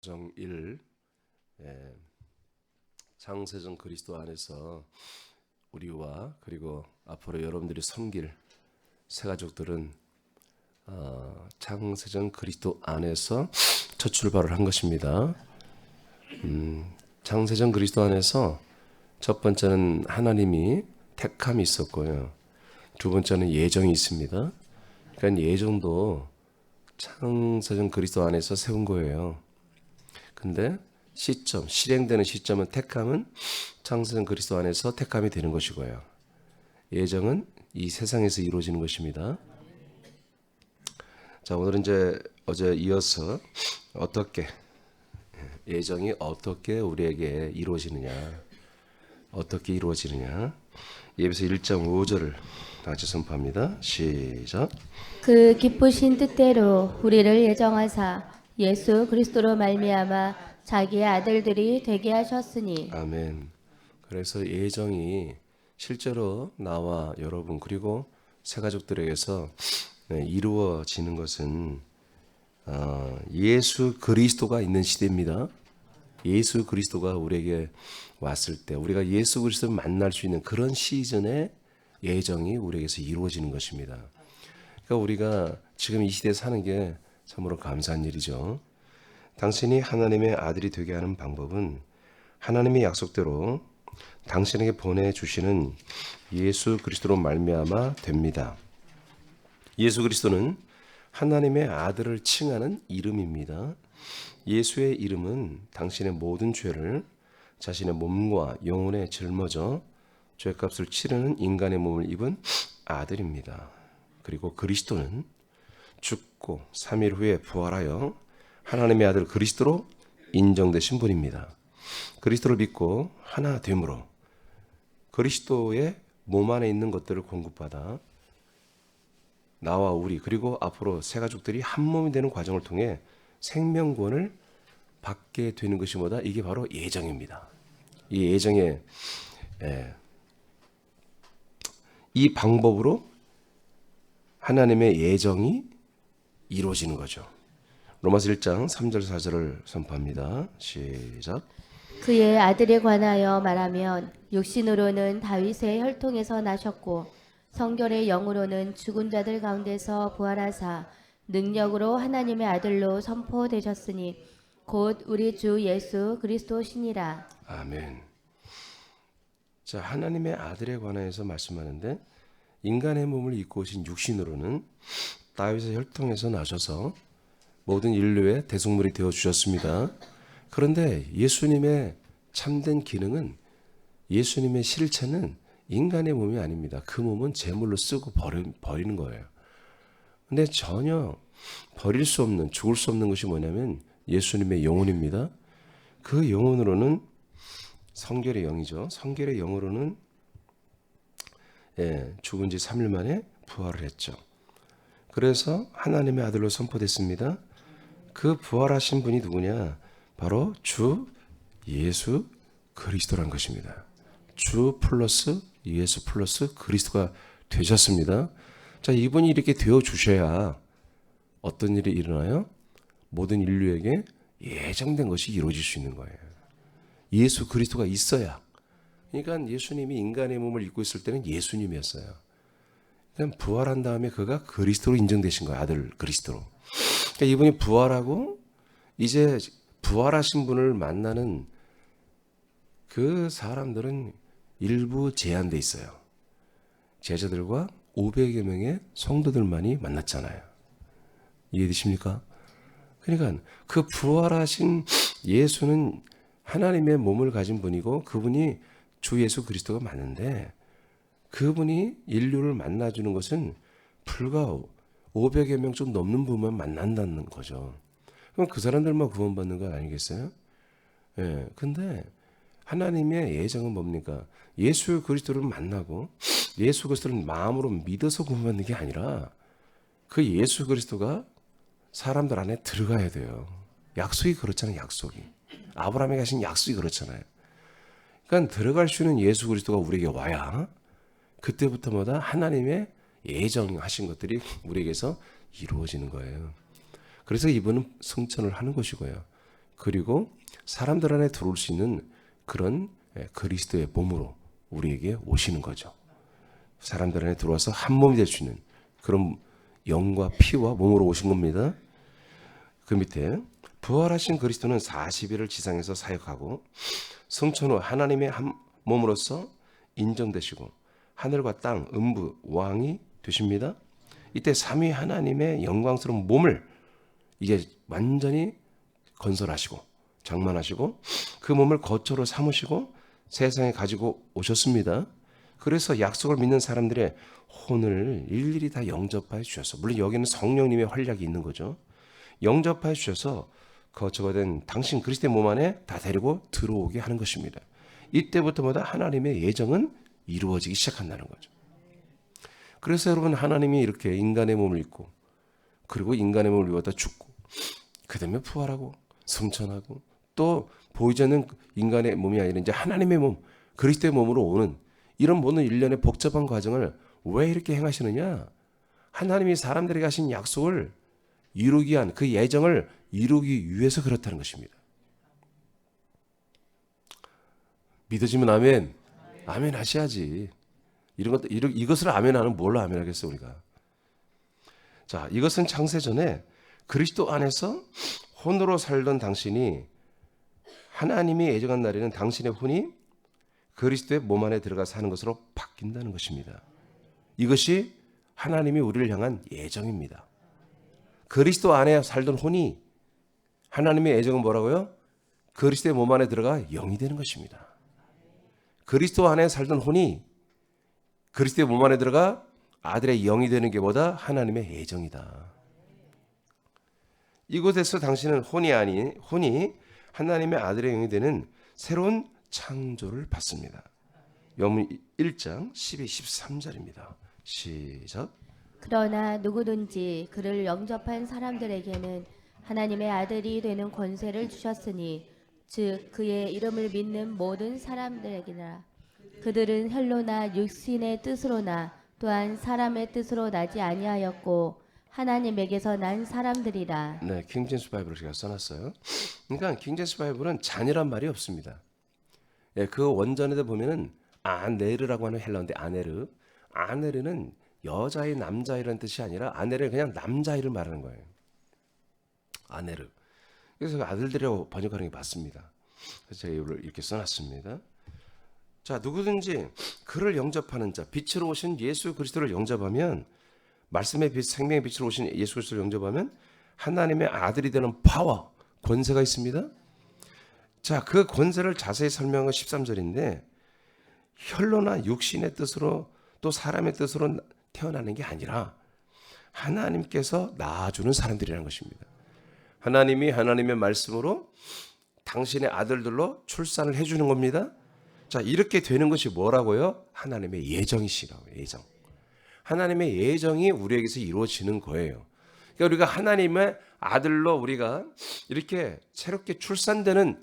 정 1, 창세전 그리스도 안에서 우리와 그리고 앞으로 여러분들이 섬길 새 가족들은 창세전 그리스도 안에서 첫 출발을 한 것입니다. 창세전 그리스도 안에서 첫 번째는 하나님이 택함이 있었고요. 두 번째는 예정이 있습니다. 그러니까 예정도 창세전 그리스도 안에서 세운 거예요. 근데 시점, 실행되는 시점은 택함은 창세전 그리스도 안에서 택함이 되는 것이고요. 예정은 이 세상에서 이루어지는 것입니다. 자, 오늘은 이제 어제 이어서 어떻게 예정이 어떻게 우리에게 이루어지느냐, 어떻게 이루어지느냐. 예배서 1.5절을 다시 선포합니다. 시작. 그 기쁘신 뜻대로 우리를 예정하사 예수 그리스도로 말미암아 자기의 아들들이 되게 하셨으니. 아멘. 그래서 예정이 실제로 나와 여러분 그리고 새 가족들에게서 이루어지는 것은 예수 그리스도가 있는 시대입니다. 예수 그리스도가 우리에게 왔을 때 우리가 예수 그리스도를 만날 수 있는 그런 시즌에 예정이 우리에게서 이루어지는 것입니다. 그러니까 우리가 지금 이 시대에 사는 게 참으로 감사한 일이죠. 당신이 하나님의 아들이 되게 하는 방법은 하나님의 약속대로 당신에게 보내주시는 예수 그리스도로 말미암아 됩니다. 예수 그리스도는 하나님의 아들을 칭하는 이름입니다. 예수의 이름은 당신의 모든 죄를 자신의 몸과 영혼에 짊어져 죄값을 치르는 인간의 몸을 입은 아들입니다. 그리고 그리스도는 죽고 3일 후에 부활하여 하나님의 아들 그리스도로 인정되신 분입니다. 그리스도를 믿고 하나 됨으로 그리스도의 몸 안에 있는 것들을 공급받아 나와 우리 그리고 앞으로 새 가족들이 한 몸이 되는 과정을 통해 생명권을 받게 되는 것이 뭐다? 이게 바로 예정입니다. 이 예정의 이 방법으로 하나님의 예정이 이루어지는 거죠. 로마서 1장 3절 4절을 선포합니다. 시작. 그의 아들에 관하여 말하면 육신으로는 다윗의 혈통에서 나셨고 성결의 영으로는 죽은 자들 가운데서 부활하사 능력으로 하나님의 아들로 선포되셨으니 곧 우리 주 예수 그리스도시니라. 아멘. 자, 하나님의 아들에 관하여서 말씀하는데 인간의 몸을 입고 오신 육신으로는 다윗의 혈통에서 나셔서 모든 인류의 대속물이 되어 주셨습니다. 그런데 예수님의 참된 기능은 예수님의 실체는 인간의 몸이 아닙니다. 그 몸은 제물로 쓰고 버리는 거예요. 근데 전혀 버릴 수 없는, 죽을 수 없는 것이 뭐냐면 예수님의 영혼입니다. 그 영혼으로는 성결의 영이죠. 성결의 영으로는 죽은 지 3일 만에 부활을 했죠. 그래서 하나님의 아들로 선포됐습니다. 그 부활하신 분이 누구냐? 바로 주 예수 그리스도란 것입니다. 주 플러스 예수 플러스 그리스도가 되셨습니다. 자, 이분이 이렇게 되어 주셔야 어떤 일이 일어나요? 모든 인류에게 예정된 것이 이루어질 수 있는 거예요. 예수 그리스도가 있어야. 그러니까 예수님이 인간의 몸을 입고 있을 때는 예수님이었어요. 그냥 부활한 다음에 그가 그리스도로 인정되신 거예요. 아들 그리스도로. 그러니까 이분이 부활하고 이제 부활하신 분을 만나는 그 사람들은 일부 제한돼 있어요. 제자들과 500여 명의 성도들만이 만났잖아요. 이해되십니까? 그러니까 그 부활하신 예수는 하나님의 몸을 가진 분이고 그분이 주 예수 그리스도가 맞는데 그분이 인류를 만나주는 것은 불과 500여 명 좀 넘는 분만 만난다는 거죠. 그럼 그 사람들만 구원받는 거 아니겠어요? 예. 근데 하나님의 예정은 뭡니까? 예수 그리스도를 만나고 예수 그리스도를 마음으로 믿어서 구원받는 게 아니라 그 예수 그리스도가 사람들 안에 들어가야 돼요. 약속이 그렇잖아요. 약속이. 아브라함에게 하신 약속이 그렇잖아요. 그러니까 들어갈 수 있는 예수 그리스도가 우리에게 와야 그때부터 뭐다 하나님의 예정하신 것들이 우리에게서 이루어지는 거예요. 그래서 이분은 승천을 하는 것이고요. 그리고 사람들 안에 들어올 수 있는 그런 그리스도의 몸으로 우리에게 오시는 거죠. 사람들 안에 들어와서 한 몸이 될 수 있는 그런 영과 피와 몸으로 오신 겁니다. 그 밑에 부활하신 그리스도는 40일을 지상에서 사역하고 승천 후 하나님의 한 몸으로서 인정되시고 하늘과 땅, 음부, 왕이 되십니다. 이때 삼위 하나님의 영광스러운 몸을 이제 완전히 건설하시고 장만하시고 그 몸을 거처로 삼으시고 세상에 가지고 오셨습니다. 그래서 약속을 믿는 사람들의 혼을 일일이 다 영접하여 주셔서, 물론 여기는 성령님의 활약이 있는 거죠. 영접하여 주셔서 거처가 된 당신 그리스도의 몸 안에 다 데리고 들어오게 하는 것입니다. 이때부터마다 하나님의 예정은 이루어지기 시작한다는 거죠. 그래서 여러분, 하나님이 이렇게 인간의 몸을 입고 그리고 인간의 몸을 입었다 죽고 그 다음에 부활하고 승천하고 또 보이지 않는 인간의 몸이 아니라 이제 하나님의 몸, 그리스도의 몸으로 오는 이런 모든 일련의 복잡한 과정을 왜 이렇게 행하시느냐? 하나님이 사람들에게 하신 약속을 이루기 위한, 그 예정을 이루기 위해서 그렇다는 것입니다. 믿어지면 아멘. 아멘 하셔야지. 이것을 아멘 하는 뭘로 아멘 하겠어 우리가. 자, 이것은 창세 전에 그리스도 안에서 혼으로 살던 당신이 하나님이 예정한 날에는 당신의 혼이 그리스도의 몸 안에 들어가 사는 것으로 바뀐다는 것입니다. 이것이 하나님이 우리를 향한 예정입니다. 그리스도 안에 살던 혼이, 하나님의 예정은 뭐라고요? 그리스도의 몸 안에 들어가 영이 되는 것입니다. 그리스도 안에 살던 혼이 그리스도의 몸 안에 들어가 아들의 영이 되는 게 뭐다? 하나님의 예정이다. 이곳에서 당신은 혼이 하나님의 아들의 영이 되는 새로운 창조를 받습니다. 요한 1장 12, 13절입니다. 시작. 그러나 누구든지 그를 영접한 사람들에게는 하나님의 아들이 되는 권세를 주셨으니 즉 그의 이름을 믿는 모든 사람들에게나 그들은 혈로나 육신의 뜻으로나 또한 사람의 뜻으로 나지 아니하였고 하나님에게서 난 사람들이라. 네, 킹제임스 바이블을 제가 써놨어요. 그러니까 킹제임스 바이블은 잔이란 말이 없습니다. 예, 그 원전에도 보면은 아네르라고 하는 헬라어인데 아네르는 여자의 남자이라는 뜻이 아니라 아네르는 그냥 남자아이를 말하는 거예요. 아네르. 그래서 아들들이라고 번역하는 게 맞습니다. 그래서 제가 이걸 이렇게 써놨습니다. 자, 누구든지 그를 영접하는 자, 빛으로 오신 예수 그리스도를 영접하면, 말씀의 빛, 생명의 빛으로 오신 예수 그리스도를 영접하면 하나님의 아들이 되는 파워, 권세가 있습니다. 자, 그 권세를 자세히 설명한 건 13절인데 혈로나 육신의 뜻으로 또 사람의 뜻으로 태어나는 게 아니라 하나님께서 낳아주는 사람들이라는 것입니다. 하나님이 하나님의 말씀으로 당신의 아들들로 출산을 해주는 겁니다. 자, 이렇게 되는 것이 뭐라고요? 하나님의 예정이시라고요. 예정. 하나님의 예정이 우리에게서 이루어지는 거예요. 그러니까 우리가 하나님의 아들로 우리가 이렇게 새롭게 출산되는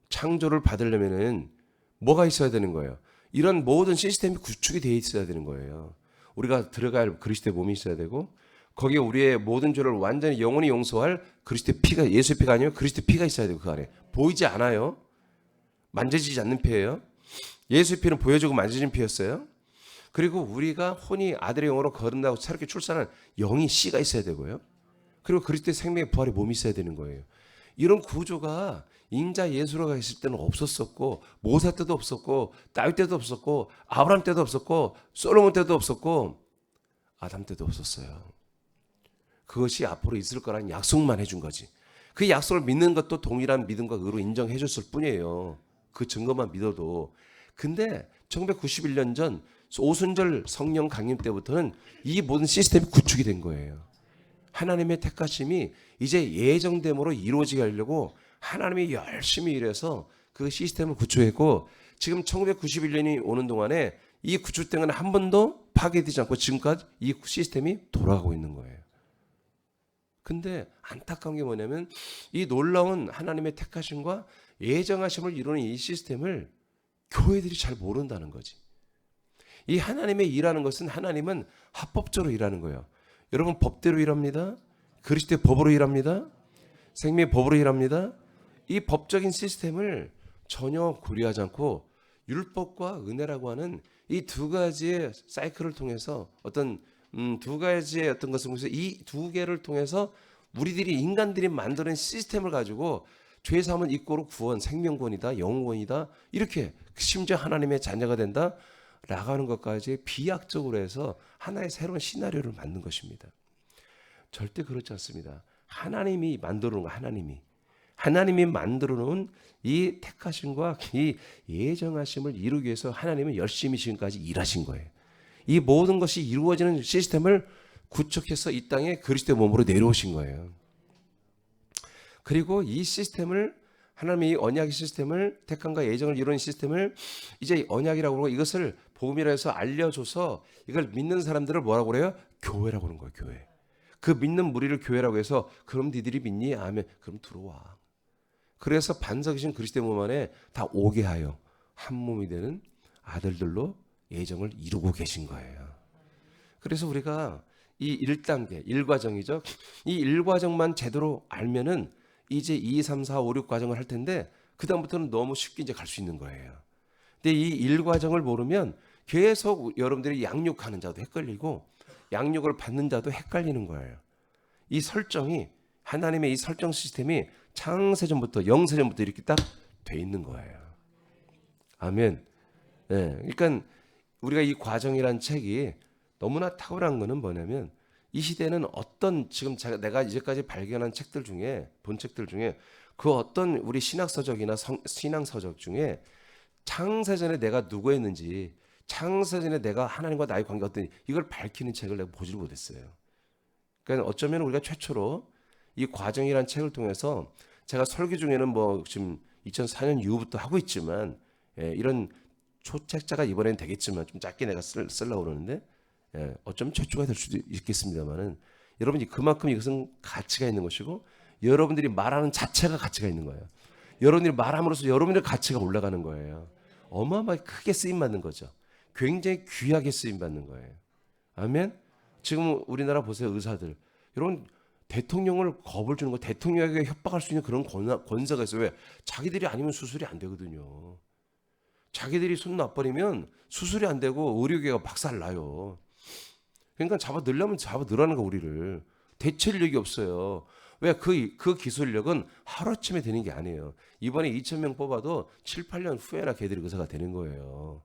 창조를 받으려면은 뭐가 있어야 되는 거예요? 이런 모든 시스템이 구축이 되어 있어야 되는 거예요. 우리가 들어갈 그리스도의 몸이 있어야 되고, 거기에 우리의 모든 죄를 완전히 영원히 용서할 그리스도의 피가, 예수의 피가 아니면 그리스도의 피가 있어야 되고, 그 안에 보이지 않아요. 만져지지 않는 피예요. 예수의 피는 보여지고 만져진 피였어요. 그리고 우리가 혼이 아들의 영으로 거듭나고 새롭게 출산한 영이 씨가 있어야 되고요. 그리고 그리스도의 생명의 부활의 몸이 있어야 되는 거예요. 이런 구조가 인자 예수로가 있을 때는 없었었고, 모세 때도 없었고, 다윗 때도 없었고, 아브라함 때도 없었고, 솔로몬 때도 없었고, 아담 때도 없었어요. 그것이 앞으로 있을 거라는 약속만 해준 거지. 그 약속을 믿는 것도 동일한 믿음과 의로 인정해 줬을 뿐이에요. 그 증거만 믿어도. 근데 1991년 전 오순절 성령 강림 때부터는 이 모든 시스템이 구축이 된 거예요. 하나님의 택하심이 이제 예정됨으로 이루어지게 하려고 하나님이 열심히 일해서 그 시스템을 구축했고, 지금 1991년이 오는 동안에 이 구축된 건 한 번도 파괴되지 않고 지금까지 이 시스템이 돌아가고 있는 거예요. 근데 안타까운 게 뭐냐면 이 놀라운 하나님의 택하심과 예정하심을 이루는 이 시스템을 교회들이 잘 모른다는 거지. 이 하나님의 일하는 것은, 하나님은 합법적으로 일하는 거예요. 여러분, 법대로 일합니다. 그리스도의 법으로 일합니다. 생명의 법으로 일합니다. 이 법적인 시스템을 전혀 고려하지 않고 율법과 은혜라고 하는 이 두 가지의 사이클을 통해서 어떤 두 가지의 어떤 것을 통해서 이 두 개를 통해서 우리들이 인간들이 만드는 시스템을 가지고 죄 사함은 입고로 구원, 생명권이다, 영원이다 이렇게 심지어 하나님의 자녀가 된다 라가는 것까지 비약적으로 해서 하나의 새로운 시나리오를 만든 것입니다. 절대 그렇지 않습니다. 하나님이 만들어 놓은 거 하나님이 만들어 놓은 이 택하심과 이 예정하심을 이루기 위해서 하나님은 열심히 지금까지 일하신 거예요. 이 모든 것이 이루어지는 시스템을 구축해서 이 땅에 그리스도의 몸으로 내려오신 거예요. 그리고 이 시스템을 하나님이 언약의 시스템을 택함과 예정을 이루는 시스템을 이제 언약이라고 그러고 이것을 복음이라 해서 알려줘서 이걸 믿는 사람들을 뭐라고 그래요? 교회라고 하는 거예요. 교회. 그 믿는 무리를 교회라고 해서 그럼 니들이 믿니? 아멘. 그럼 들어와. 그래서 반석이신 그리스도의 몸 안에 다 오게 하여 한 몸이 되는 아들들로 예정을 이루고 계신 거예요. 그래서 우리가 이 1단계, 1과정이죠. 이 1과정만 제대로 알면은 이제 2, 3, 4, 5, 6 과정을 할 텐데 그다음부터는 너무 쉽게 이제 갈 수 있는 거예요. 근데 이 1과정을 모르면 계속 여러분들이 양육하는 자도 헷갈리고 양육을 받는 자도 헷갈리는 거예요. 이 설정이 하나님의 이 설정 시스템이 창세전부터 영세전부터 이렇게 딱 돼 있는 거예요. 아멘. 네, 그러니까 우리가 이 과정이란 책이 너무나 탁월한 거는 뭐냐면 이 시대는 어떤 지금 내가 이제까지 발견한 책들 중에 본 책들 중에 그 어떤 우리 신학서적이나 신앙서적 중에 창세전에 내가 누구였는지 창세전에 내가 하나님과 나의 관계가 어떤 이걸 밝히는 책을 내가 보질 못했어요. 그러니까 어쩌면 우리가 최초로 이 과정이라는 책을 통해서 제가 설교 중에는 뭐 지금 2004년 이후부터 하고 있지만 이런 초책자가 이번에는 되겠지만 좀 짧게 내가 쓰려고 그러는데 어쩌면 최초가 될 수도 있겠습니다만은 여러분이 그만큼 이것은 가치가 있는 것이고 여러분들이 말하는 자체가 가치가 있는 거예요. 여러분들이 말함으로써 여러분들의 가치가 올라가는 거예요. 어마어마하게 크게 쓰임 받는 거죠. 굉장히 귀하게 쓰임 받는 거예요. 아멘. 지금 우리나라 보세요. 의사들 여러분 대통령을 겁을 주는 거 대통령에게 협박할 수 있는 그런 권세가 있어요. 왜? 자기들이 아니면 수술이 안 되거든요. 자기들이 손 놔버리면 수술이 안 되고 의료계가 박살 나요. 그러니까 잡아 넣으려면 잡아 넣으라는 거 우리를. 대체력이 없어요. 왜? 그 기술력은 하루아침에 되는 게 아니에요. 이번에 2,000명 뽑아도 7, 8년 후에나 걔들이 의사가 되는 거예요.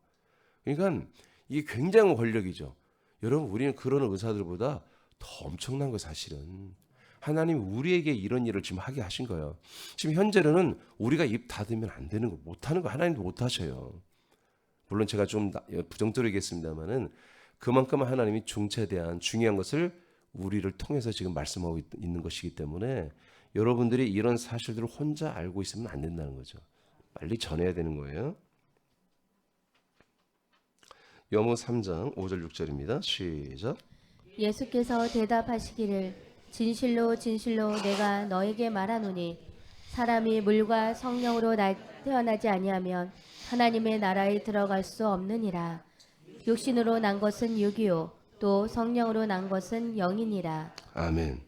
그러니까 이게 굉장한 권력이죠. 여러분 우리는 그런 의사들보다 더 엄청난 거 사실은. 하나님이 우리에게 이런 일을 지금 하게 하신 거예요. 지금 현재로는 우리가 입 닫으면 안 되는 거, 못하는 거 하나님도 못하셔요. 물론 제가 좀 부정드리겠습니다만은 그만큼 하나님이 중체에 대한 중요한 것을 우리를 통해서 지금 말씀하고 있는 것이기 때문에 여러분들이 이런 사실들을 혼자 알고 있으면 안 된다는 거죠. 빨리 전해야 되는 거예요. 요모 3장 5절 6절입니다. 시작. 예수께서 대답하시기를 진실로 진실로 내가 너에게 말하노니 사람이 물과 성령으로 태어나지 아니하면 하나님의 나라에 들어갈 수 없느니라. 육신으로 난 것은 육이요 또 성령으로 난 것은 영이니라. 아멘.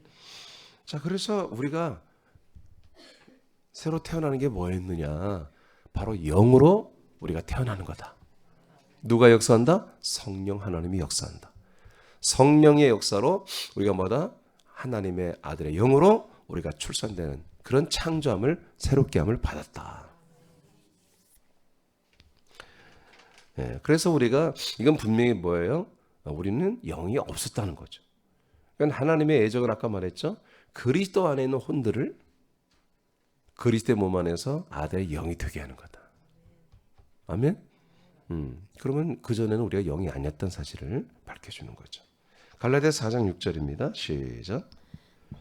자, 그래서 우리가 새로 태어나는 게 뭐였느냐? 바로 영으로 우리가 태어나는 거다. 누가 역사한다? 성령 하나님이 역사한다. 성령의 역사로 우리가 뭐다? 하나님의 아들의 영으로 우리가 출산되는 그런 창조함을 새롭게 함을 받았다. 그래서 우리가 이건 분명히 뭐예요? 우리는 영이 없었다는 거죠. 그러니까 하나님의 애정을 아까 말했죠. 그리스도 안에 있는 혼들을 그리스도의 몸 안에서 아들의 영이 되게 하는 거다. 아멘? 그러면 그전에는 우리가 영이 아니었던 사실을 밝혀주는 거죠. 갈라디아서 4장 6절입니다. 시작.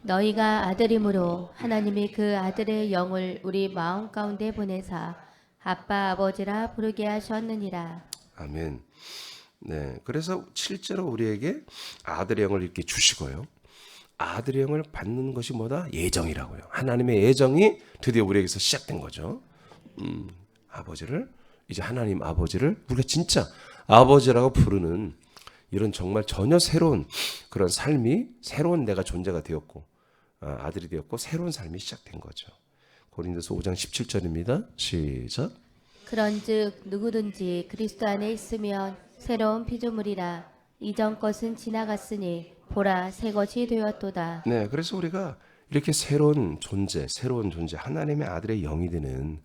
너희가 아들이므로 하나님이 그 아들의 영을 우리 마음 가운데 보내사 아빠 아버지라 부르게 하셨느니라. 아멘. 네, 그래서 실제로 우리에게 아들의 영을 이렇게 주시고요. 아들의 영을 받는 것이 뭐다? 예정이라고요. 하나님의 예정이 드디어 우리에게서 시작된 거죠. 아버지를 이제 하나님 아버지를 우리가 진짜 아버지라고 부르는 이런 정말 전혀 새로운 그런 삶이 새로운 내가 존재가 되었고 아들이 되었고 새로운 삶이 시작된 거죠. 고린도서 5장 17절입니다. 시작. 그런즉 누구든지 그리스도 안에 있으면 새로운 피조물이라 이전 것은 지나갔으니 보라 새 것이 되었도다. 네, 그래서 우리가 이렇게 새로운 존재, 하나님의 아들의 영이 되는,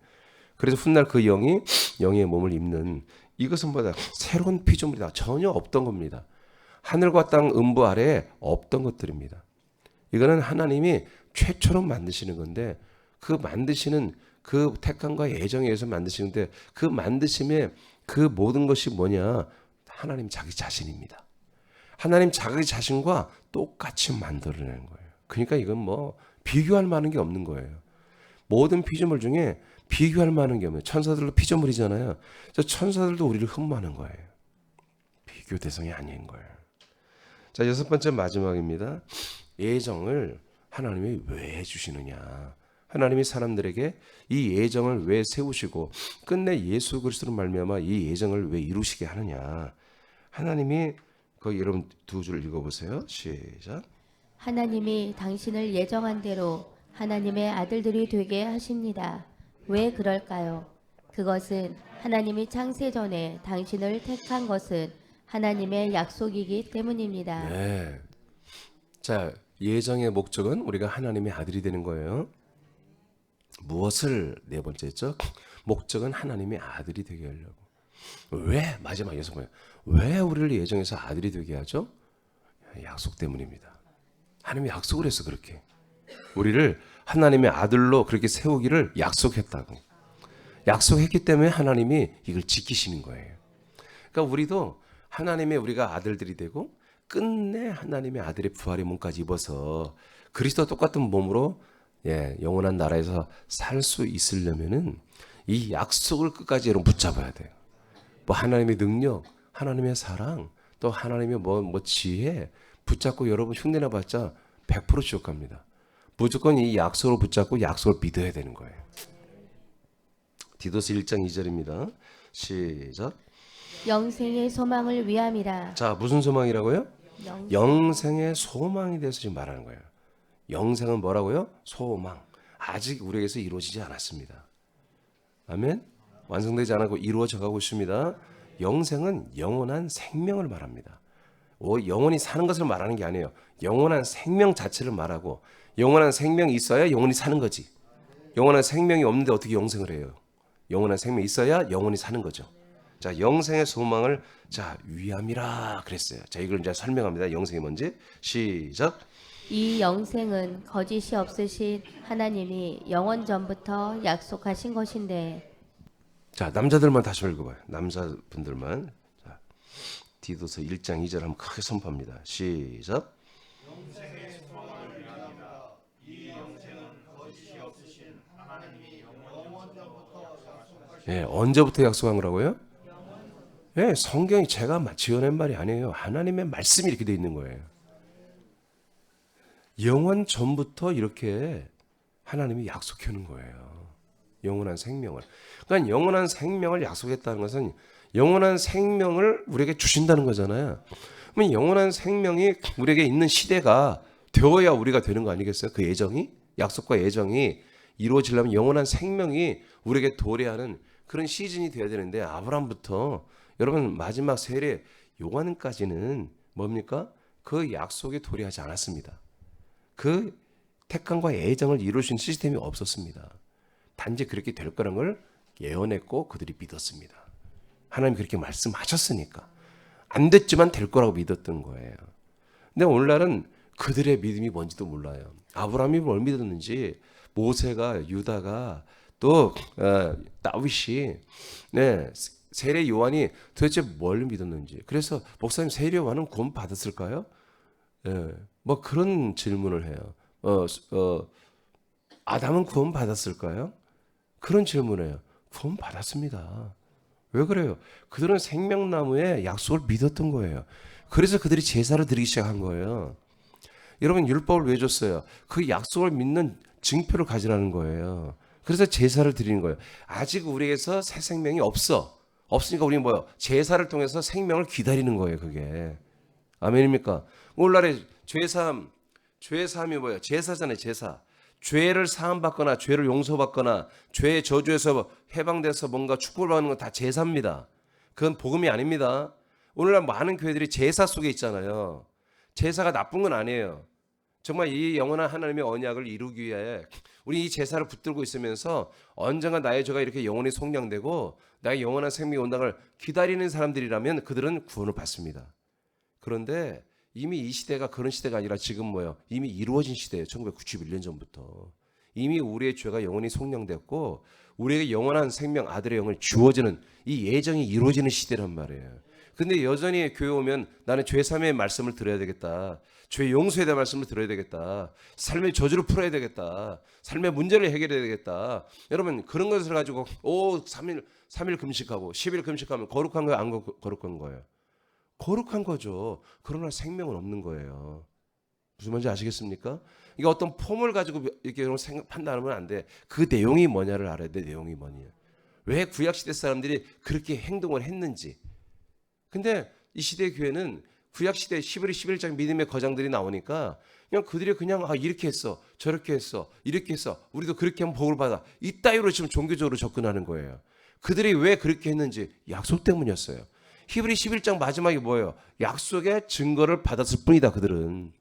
그래서 훗날 그 영이 영의 몸을 입는, 이것은 뭐다? 새로운 피조물이다. 전혀 없던 겁니다. 하늘과 땅 음부 아래에 없던 것들입니다. 이거는 하나님이 최초로 만드시는 건데, 그 만드시는 그 택함과 애정에 의해서 만드시는데, 그 만드심의 그 모든 것이 뭐냐? 하나님 자기 자신입니다. 하나님 자기 자신과 똑같이 만들어내는 거예요. 그러니까 이건 뭐 비교할 만한 게 없는 거예요. 모든 피조물 중에 비교할 만한 게 없어요. 천사들도 피조물이잖아요. 저 천사들도 우리를 흠모하는 거예요. 비교 대상이 아닌 거예요. 자, 6번째 마지막입니다. 애정을 하나님이 왜 주시느냐? 하나님이 사람들에게 이 애정을 왜 세우시고 끝내 예수 그리스도로 말미암아 이 애정을 왜 이루시게 하느냐? 하나님이 거기 여러분 두 줄 읽어보세요. 시작. 하나님이 당신을 예정한 대로 하나님의 아들들이 되게 하십니다. 왜 그럴까요? 그것은 하나님이 창세 전에 당신을 택한 것은 하나님의 약속이기 때문입니다. 네. 자, 예정의 목적은 우리가 하나님의 아들이 되는 거예요. 무엇을 네 번째죠? 목적은 하나님의 아들이 되게 하려고. 왜? 마지막에서 뭐예요? 왜 우리를 예정해서 아들이 되게 하죠? 약속 때문입니다. 하나님이 약속을 해서 그렇게 우리를 하나님의 아들로 그렇게 세우기를 약속했다고. 약속했기 때문에 하나님이 이걸 지키시는 거예요. 그러니까 우리도 하나님의 우리가 아들들이 되고 끝내 하나님의 아들의 부활의 몸까지 입어서 그리스도와 똑같은 몸으로 영원한 나라에서 살 수 있으려면은 이 약속을 끝까지 여러분 붙잡아야 돼요. 뭐 하나님의 능력, 하나님의 사랑, 또 하나님의 뭐 지혜 붙잡고 여러분 흉내내 봤자 100% 지옥 갑니다. 무조건 이 약속을 붙잡고 약속을 믿어야 되는 거예요. 디도스 1장 2절입니다. 시작. 영생의 소망을 위함이라. 자, 무슨 소망이라고요? 영생의 소망에 대해서 지금 말하는 거예요. 영생은 뭐라고요? 소망. 아직 우리에게서 이루어지지 않았습니다. 아멘. 완성되지 않고 이루어져 가고 있습니다. 영생은 영원한 생명을 말합니다. 영원히 사는 것을 말하는 게 아니에요. 영원한 생명 자체를 말하고, 영원한 생명이 있어야 영원히 사는 거지. 영원한 생명이 없는데 어떻게 영생을 해요? 영원한 생명이 있어야 영원히 사는 거죠. 자, 영생의 소망을 위함이라 그랬어요. 자, 이걸 이제 설명합니다. 영생이 뭔지. 시작. 이 영생은 거짓이 없으신 하나님이 영원 전부터 약속하신 것인데. 자, 남자들만 다시 읽어봐요. 남자분들만. 자, 디도서 1장 2절 한번 크게 선포합니다. 시작. 언제부터 약속한 거라고요? 성경이 제가 지어낸 말이 아니에요. 하나님의 말씀이 이렇게 돼 있는 거예요. 영원 전부터 이렇게 하나님이 약속해 놓은 거예요. 영원한 생명을. 그러니까 영원한 생명을 약속했다는 것은 영원한 생명을 우리에게 주신다는 거잖아요. 그러면 영원한 생명이 우리에게 있는 시대가 되어야 우리가 되는 거 아니겠어요? 그 예정이, 약속과 예정이 이루어지려면 영원한 생명이 우리에게 도래하는 그런 시즌이 되어야 되는데, 아브라함부터 여러분 마지막 세례 요한까지는 뭡니까? 그 약속에 도래하지 않았습니다. 그 택함과 애정을 이룰 수 있는 시스템이 없었습니다. 단지 그렇게 될 거라는 걸 예언했고 그들이 믿었습니다. 하나님이 그렇게 말씀하셨으니까. 안 됐지만 될 거라고 믿었던 거예요. 근데 오늘날은 그들의 믿음이 뭔지도 몰라요. 아브라함이 뭘 믿었는지, 모세가, 유다가, 또 다윗이, 세례 요한이 도대체 뭘 믿었는지. 그래서 목사님, 세례 요한은 구원 받았을까요? 뭐 그런 질문을 해요. 아담은 구원 받았을까요? 그런 질문을 해요. 구원 받았습니다. 왜 그래요? 그들은 생명나무의 약속을 믿었던 거예요. 그래서 그들이 제사를 드리기 시작한 거예요. 여러분, 율법을 왜 줬어요? 그 약속을 믿는 증표를 가지라는 거예요. 그래서 제사를 드리는 거예요. 아직 우리에게서 새 생명이 없으니까 우리는 뭐예요? 제사를 통해서 생명을 기다리는 거예요. 그게 아멘입니까? 오늘날에 죄사함 죄 사함이 뭐예요? 제사잖아요. 제사. 죄를 사함받거나 죄를 용서받거나 죄의 저주에서 해방돼서 뭔가 축복을 받는 건 다 제사입니다. 그건 복음이 아닙니다. 오늘날 많은 교회들이 제사 속에 있잖아요. 제사가 나쁜 건 아니에요. 정말 이 영원한 하나님의 언약을 이루기 위해 우리 이 제사를 붙들고 있으면서 언젠가 나의 죄가 이렇게 영원히 속량되고 나의 영원한 생명이 온다는 걸 기다리는 사람들이라면 그들은 구원을 받습니다. 그런데 이미 이 시대가 그런 시대가 아니라 지금 뭐예요? 이미 이루어진 시대예요. 1991년 전부터. 이미 우리의 죄가 영원히 속량됐고 우리에게 영원한 생명 아들의 영을 주어지는 이 예정이 이루어지는 시대란 말이에요. 근데 여전히 교회 오면 나는 죄 사함의 말씀을 들어야 되겠다. 죄 용서에 대한 말씀을 들어야 되겠다. 삶의 저주를 풀어야 되겠다. 삶의 문제를 해결해야 되겠다. 여러분 그런 것을 가지고 3일 금식하고 10일 금식하면 거룩한 거예요? 안 거룩한 거예요? 거룩한 거죠. 그러나 생명은 없는 거예요. 무슨 말인지 아시겠습니까? 이게 어떤 폼을 가지고 이렇게 판단하면 안 돼. 그 내용이 뭐냐를 알아야 돼. 내용이 뭐냐. 왜 구약시대 사람들이 그렇게 행동을 했는지. 근데 이 시대의 교회는 구약시대 11장 믿음의 거장들이 나오니까 그냥 그들이 그냥 이렇게 했어. 저렇게 했어. 이렇게 했어. 우리도 그렇게 하면 복을 받아. 이 따위로 지금 종교적으로 접근하는 거예요. 그들이 왜 그렇게 했는지 약속 때문이었어요. 히브리 11장 마지막이 뭐예요? 약속의 증거를 받았을 뿐이다. 그들은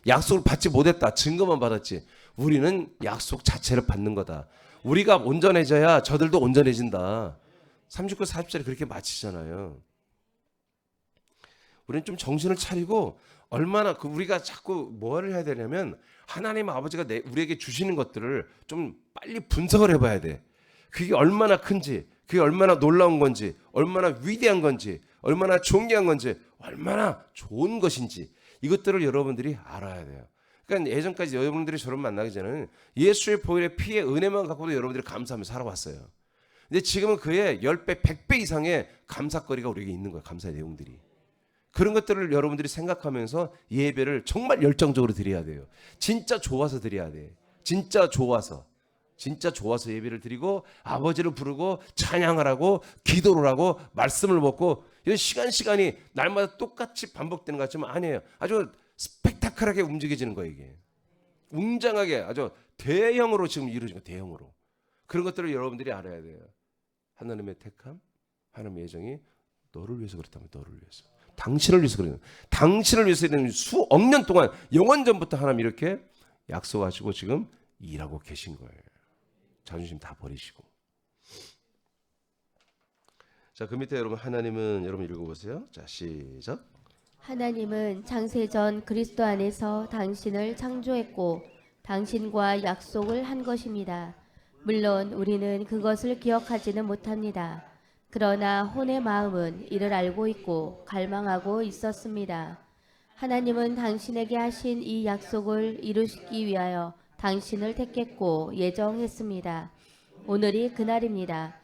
약속을 받지 못했다. 증거만 받았지. 우리는 약속 자체를 받는 거다. 우리가 온전해져야 저들도 온전해진다. 39, 40절에 그렇게 마치잖아요. 우리는 좀 정신을 차리고 얼마나 우리가 자꾸 뭐를 해야 되냐면 하나님 아버지가 우리에게 주시는 것들을 좀 빨리 분석을 해봐야 돼. 그게 얼마나 큰지, 그게 얼마나 놀라운 건지, 얼마나 위대한 건지, 얼마나 존귀한 건지, 얼마나 좋은 것인지 이것들을 여러분들이 알아야 돼요. 그러니까 예전까지 여러분들이 저를 만나기 전에는 예수의 보혈의 피의 은혜만 갖고도 여러분들이 감사하며 살아왔어요. 근데 지금은 그의 10배, 100배 이상의 감사거리가 우리에게 있는 거예요. 감사의 내용들이. 그런 것들을 여러분들이 생각하면서 예배를 정말 열정적으로 드려야 돼요. 진짜 좋아서 드려야 돼. 진짜 좋아서 예배를 드리고 아버지를 부르고 찬양을 하고 기도를 하고 말씀을 먹고 이런 시간이 날마다 똑같이 반복되는 것 같지만 아니에요. 아주 스펙타클하게 움직여지는 거예요. 이게 웅장하게 아주 대형으로 지금 이루어지는 거예요. 대형으로. 그런 것들을 여러분들이 알아야 돼요. 하나님의 택함, 하나님의 예정이 너를 위해서 그렇다면 너를 위해서, 당신을 위해서 그래요. 당신을 위해서 수억 년 동안 영원 전부터 하나님 이렇게 약속하시고 지금 일하고 계신 거예요. 자존심 다 버리시고. 자, 그 밑에 여러분 하나님은 여러분 읽어보세요. 자, 시작. 하나님은 창세전 그리스도 안에서 당신을 창조했고 당신과 약속을 한 것입니다. 물론 우리는 그것을 기억하지는 못합니다. 그러나 혼의 마음은 이를 알고 있고 갈망하고 있었습니다. 하나님은 당신에게 하신 이 약속을 이루시기 위하여 당신을 택했고 예정했습니다. 오늘이 그날입니다.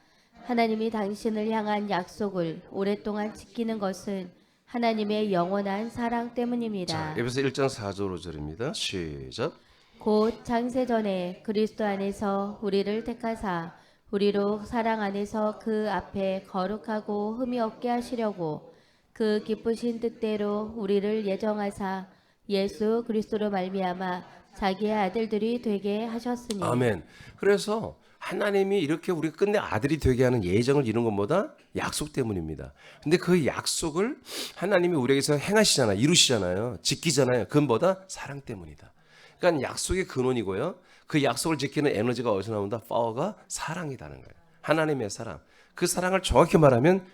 하나님이 당신을 향한 약속을 오랫동안 지키는 것은 하나님의 영원한 사랑 때문입니다. 자, 에베소 1장 4절 5절입니다. 시작. 곧 창세전에 그리스도 안에서 우리를 택하사 우리로 사랑 안에서 그 앞에 거룩하고 흠이 없게 하시려고 그 기쁘신 뜻대로 우리를 예정하사 예수 그리스도로 말미암아 자기의 아들들이 되게 하셨으니. 아멘. 그래서 하나님이 이렇게 우리가 끝내 아들이 되게 하는 예정을 이룬 것보다 약속 때문입니다. 근데 그 약속을 하나님이 우리에게서 행하시잖아요. 이루시잖아요. 지키잖아요. 그것보다 사랑 때문이다. 그러니까 약속의 근원이고요. 그 약속을 지키는 에너지가 어디서 나온다? 파워가 사랑이라는 거예요. 하나님의 사랑. 그 사랑을 정확히 말하면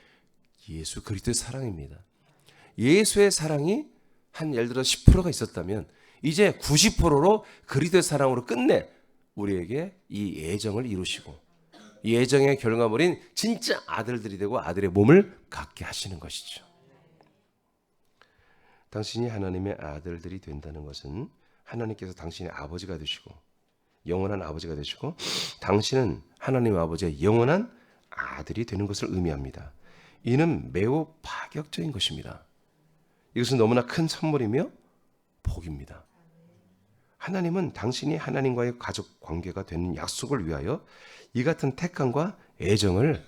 예수 그리스도의 사랑입니다. 예수의 사랑이 한 예를 들어 10%가 있었다면 이제 90%로 그리스도의 사랑으로 끝내 우리에게 이 예정을 이루시고 이 예정의 결과물인 진짜 아들들이 되고 아들의 몸을 갖게 하시는 것이죠. 당신이 하나님의 아들들이 된다는 것은 하나님께서 당신의 아버지가 되시고 영원한 아버지가 되시고 당신은 하나님 아버지의 영원한 아들이 되는 것을 의미합니다. 이는 매우 파격적인 것입니다. 이것은 너무나 큰 선물이며 복입니다. 하나님은 당신이 하나님과의 가족 관계가 되는 약속을 위하여 이 같은 택함과 애정을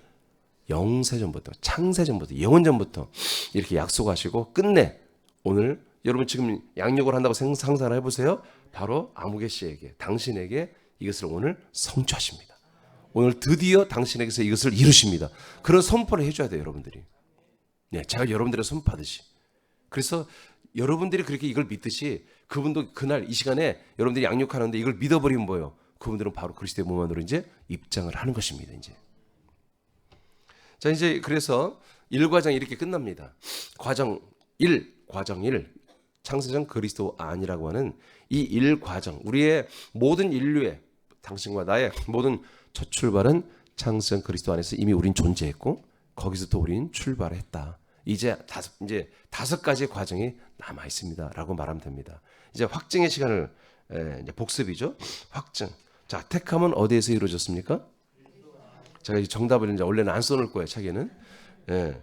영세전부터 창세전부터 영원전부터 이렇게 약속하시고 끝내 오늘 여러분 지금 양육을 한다고 상상을 해보세요. 바로 아무개 씨에게, 당신에게 이것을 오늘 성취하십니다. 오늘 드디어 당신에게서 이것을 이루십니다. 그런 선포를 해줘야 돼요, 여러분들이. 네, 제가 여러분들의 선포하듯이. 그래서 여러분들이 그렇게 이걸 믿듯이 그분도 그날 이 시간에 여러분들이 양육하는데 이걸 믿어버리면 뭐예요? 그분들은 바로 그리스도의 몸 안으로 이제 입장을 하는 것입니다. 이제. 자, 이제 그래서 1과정이 이렇게 끝납니다. 과정 1, 창세전 그리스도 안이라고 하는 이 1과정, 우리의 모든 인류의, 당신과 나의 모든 첫 출발은 창세전 그리스도 안에서 이미 우린 존재했고 거기서부터 우린 출발을 했다. 이제 다섯 가지의 과정이 남아 있습니다라고 말하면 됩니다. 이제 확증의 시간을 이제 복습이죠. 확증. 자, 택함은 어디에서 이루어졌습니까? 제가 이 정답을 이제 원래는 안 써놓을 거예요, 책에는. 예.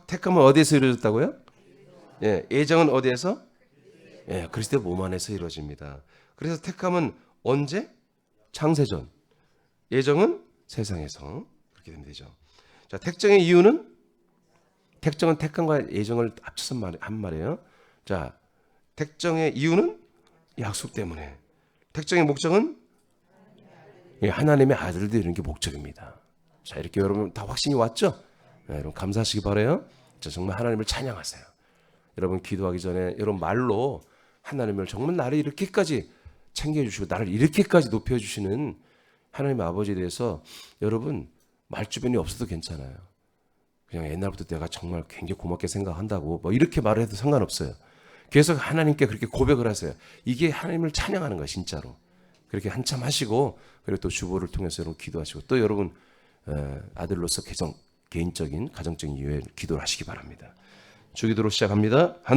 택함은 어디에서 이루어졌다고요? 예. 예정은 어디에서? 예, 그리스도의 몸 안에서 이루어집니다. 그래서 택함은 언제? 창세전. 예정은 세상에서. 그렇게 되면 되죠. 자, 택정의 이유는? 택정은 택함과 예정을 합쳐서 한 말이에요. 자, 택정의 이유는 약속 때문에. 택정의 목적은 하나님의 아들들 이런 게 목적입니다. 자, 이렇게 여러분 다 확신이 왔죠? 네, 여러분 감사하시기 바라요. 자, 정말 하나님을 찬양하세요. 여러분 기도하기 전에 여러분 말로 하나님을 정말 나를 이렇게까지 챙겨주시고 나를 이렇게까지 높여주시는 하나님의 아버지에 대해서 여러분 말주변이 없어도 괜찮아요. 그냥 옛날부터 내가 정말 굉장히 고맙게 생각한다고 뭐 이렇게 말을 해도 상관없어요. 계속 하나님께 그렇게 고백을 하세요. 이게 하나님을 찬양하는 거예요, 진짜로. 그렇게 한참 하시고 그리고 또 주보를 통해서 여러분 기도하시고 또 여러분 아들로서 개인적인 가정적인 이유에 기도를 하시기 바랍니다. 주기도로 시작합니다.